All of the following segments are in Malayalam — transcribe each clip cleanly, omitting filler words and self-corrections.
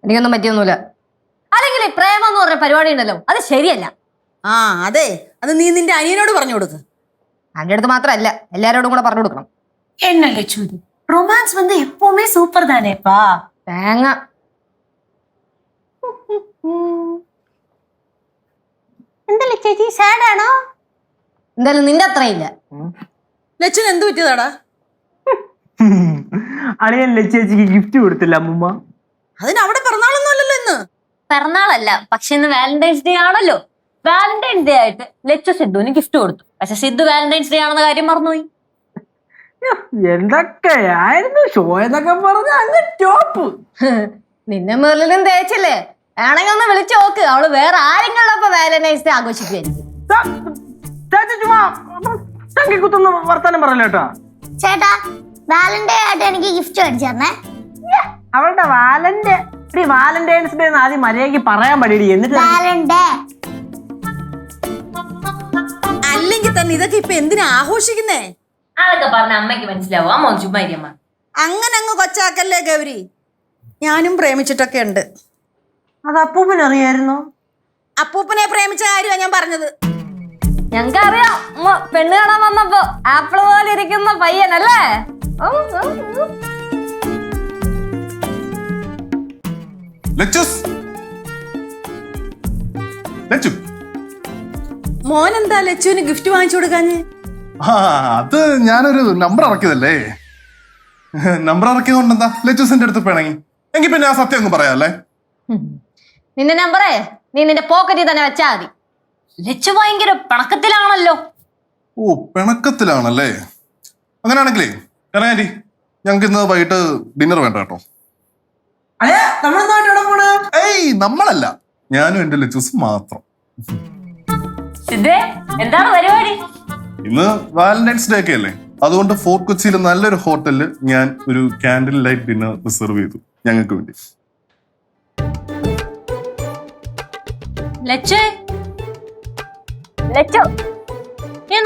എനിക്കൊന്നും പറ്റിയൊന്നുമില്ല. അല്ലെങ്കിൽ പ്രേമം എന്ന് പറഞ്ഞ പരിപാടി ഉണ്ടല്ലോ, അത് ശരിയല്ല. ആ അതെ, അത് നീ നിന്റെ അനിയനോട് പറഞ്ഞു കൊടുക്ക്. എൻ്റെ അടുത്ത് മാത്രമല്ല, എല്ലാരോടും കൂടെ പറഞ്ഞു കൊടുക്കണം. என்ன லட்சு இது ரொமான்ஸ் வந்து எப்பவுமே சூப்பர் தானேப்பா. തേങ്ങ. എന്താ ചേച്ചി സാഡ് ആണോ? എന്തായാലും നിന്റെ അത്രയില്ല. ലച്ചുന് എന്ത് പറ്റിയതാടാ? അളിയൻ ലച്ചേച്ചിക്ക് ഗിഫ്റ്റ് കൊടുത്തില്ല അമ്മൂമ്മ. അതിന് അവിടെ പിറന്നാളൊന്നും അല്ലല്ലോ ഇന്ന്. പിറന്നാളല്ല, പക്ഷെ ഇന്ന് വാലന്റൈൻസ് ഡേ ആണല്ലോ. വാലന്റൈൻസ് ഡേ ആയിട്ട് ലച്ചു സിദ്ധുവിന് ഗിഫ്റ്റ് കൊടുത്തു. പക്ഷെ സിദ്ധു വാലന്റൈൻസ് ഡേ ആണെന്ന കാര്യം മറന്നുപോയി. എന്തൊക്കെയായിരുന്നു ഷോ എന്നൊക്കെ പറഞ്ഞ അങ്ങ് ടോപ്പ്. നിന്നെ മെറിലും തേച്ചില്ലേ? ആണെങ്കിൽ ഒന്ന് വിളിച്ചു നോക്ക്, അവള് വേറെ ആരെങ്കിലും വാലന്റൈൻസ് ഡേ ആഘോഷിക്കുമായിരിക്കും. കുത്തുന്ന വർത്താനം പറയല്ലോ കേട്ടോ. ചേട്ടാ, വാലന്റൈൻ ആയിട്ട് എനിക്ക് ഗിഫ്റ്റ് മേടിച്ചു തരണേ. അവളുടെ വാലന്റൈൻസ് ഡേ ആദ്യം മര്യാദക്ക് പറയാൻ പറ്റില്ല. എന്നിട്ട് അല്ലെങ്കിൽ തന്നെ ഇതൊക്കെ ഇപ്പൊ എന്തിനാ ആഘോഷിക്കുന്നേ? അതൊക്കെ പറഞ്ഞ അമ്മയ്ക്ക് മനസ്സിലാവും. അമ്മ ചുമ്മാരിയമ്മ അങ്ങനെ അങ്ങ് കൊച്ചാക്കല്ലേ ഗൗരി. ഞാനും പ്രേമിച്ചിട്ടൊക്കെ ഉണ്ട്. അത് അപ്പൂപ്പൻ അറിയായിരുന്നു. അപ്പൂപ്പനെ പ്രേമിച്ച കാര്യമാണ് ഞാൻ പറഞ്ഞത്. ഞങ്ങൾക്കറിയാം, പെണ്ണ് കാണാൻ വന്നപ്പോ ആപ്പിള് പോലെ ഇരിക്കുന്ന പയ്യനല്ലേ? മോൻ എന്താ ലച്ചുവിന് ഗിഫ്റ്റ് വാങ്ങിച്ചു കൊടുക്കാഞ്ഞ്? അത് ഞാനൊരു നമ്പർ ഇറക്കിയതല്ലേ. നമ്പർ ഇറക്കിയതുകൊണ്ട് എന്താ ലച്ചൂസിന്റെ അടുത്ത് പിണങ്ങി? എങ്കിൽ പിന്നെ ആ സത്യം ഒന്നും പറയാല്ലേ. നിന്റെ നമ്പറേ നീ നിന്റെ പോക്കറ്റിൽ തന്നെ വെച്ചാ മതി. ലച്ചു ഭയങ്കര പിണക്കത്തിലാണല്ലോ. ഓ, പിണക്കത്തിലാണല്ലേ? അങ്ങനെയാണെങ്കിലേ കനകാരി, ഞങ്ങൾക്ക് ഇന്ന് വൈകിട്ട് ഡിന്നർ വേണ്ട കേട്ടോ. ഏയ്, നമ്മളല്ല, ഞാനും എന്റെ ലച്ചൂസും മാത്രം. എന്താണ് പരിപാടി? ഇന്ന് വാലന്റൈൻസ് ഡേ ഒക്കെ അല്ലേ, അതുകൊണ്ട് ഫോർട്ട് കൊച്ചിയിൽ നല്ലൊരു ഹോട്ടലിൽ ഞാൻ ഒരു ക്യാൻഡിൽ ലൈറ്റ് ഡിന്നർ റിസർവ് ചെയ്തു ഞങ്ങൾക്ക് വേണ്ടി.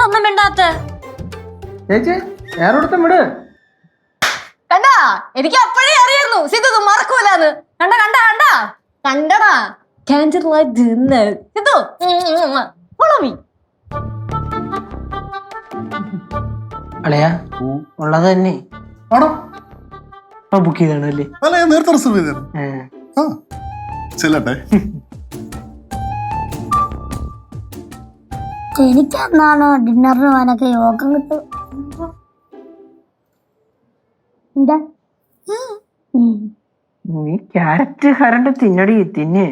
ഒന്നും മിണ്ടാത്ത ചേച്ചി വേറൊരുത്തം വിട്. കണ്ടാ, എനിക്ക് അപ്പോഴേ അറിയായിരുന്നു സിദ്ധു മറക്കൂലെന്ന്. കണ്ട കണ്ട കണ്ട കണ്ടടാ, candle light dinner. Sidhu follow me. അളയാ ഉള്ളത് തന്നെ ആണോ? ബുക്ക് ചെയ്താണല്ലേ? അല്ല, ഞാൻ നേരത്തെ റിസർവ് ചെയ്തായിരുന്നു. ആ, ചെല്ലട്ടെ. എനിക്ക് എന്നാണോ ഡിന്നറിന് പോകാനൊക്കെ യോഗം കിട്ടും. നീ ക്യാരറ്റ് കരണ്ട് തിന്നടി തിന്നെ.